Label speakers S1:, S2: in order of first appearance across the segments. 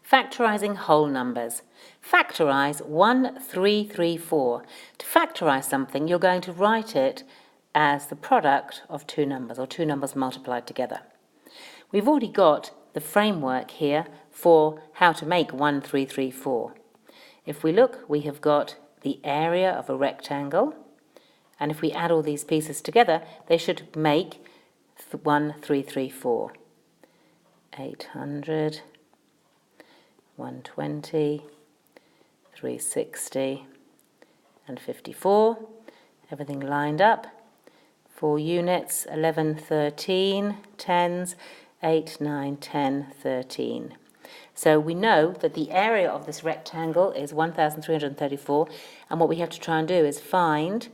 S1: Factorising whole numbers. Factorise 1334. To factorise something, you're going to write it as the product of two numbers, or two numbers multiplied together. We've already got the framework here for how to make 1334. If we look, we have got the area of a rectangle, and if we add all these pieces together, they should make 1334. 800, 120, 360, and 54. Everything lined up. 4 units, 11, 13, tens, 8, 9, 10, 13. So we know that the area of this rectangle is 1,334, and what we have to try and do is find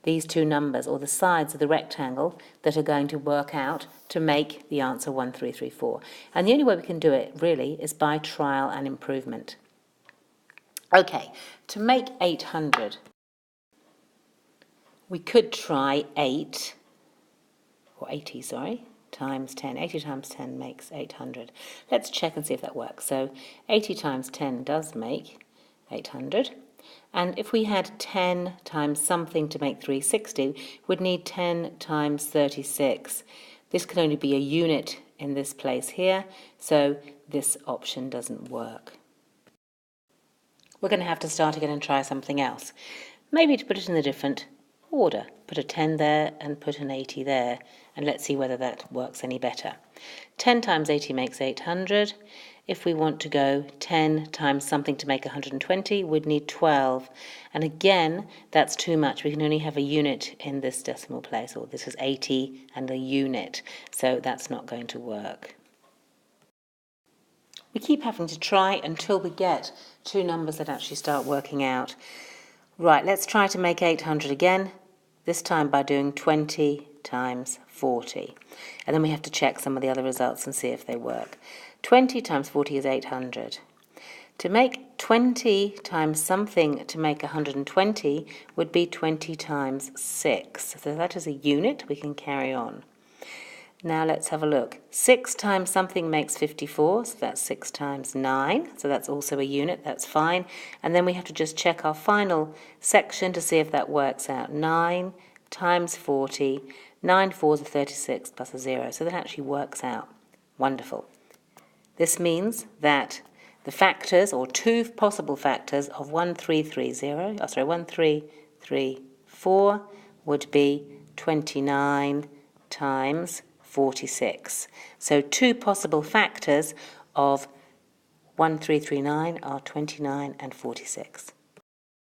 S1: these two numbers, or the sides of the rectangle, that are going to work out to make the answer 1334. And the only way we can do it, really, is by trial and improvement. Okay, to make 800, we could try 80 times 10. 80 times 10 makes 800. Let's check and see if that works. So 80 times 10 does make 800. And if we had 10 times something to make 360, we'd need 10 times 36. This can only be a unit in this place here, so this option doesn't work. We're going to have to start again and try something else. Maybe to put it in a different order. Put a 10 there and put an 80 there, and let's see whether that works any better. 10 times 80 makes 800. If we want to go 10 times something to make 120, we'd need 12. And again, that's too much. We can only have a unit in this decimal place, or this is 80 and a unit, so that's not going to work. We keep having to try until we get two numbers that actually start working out. Right, let's try to make 800 again, this time by doing 20 times 40. And then we have to check some of the other results and see if they work. 20 times 40 is 800. To make 20 times something to make 120 would be 20 times 6. So that is a unit. We can carry on. Now let's have a look. 6 times something makes 54, so that's 6 times 9. So that's also a unit, that's fine. And then we have to just check our final section to see if that works out. 9 times 40, 9 fours are 36 plus a 0. So that actually works out. Wonderful. This means that the factors, or two possible factors, of 1334 would be 29 times 46. So two possible factors of 1339 are 29 and 46.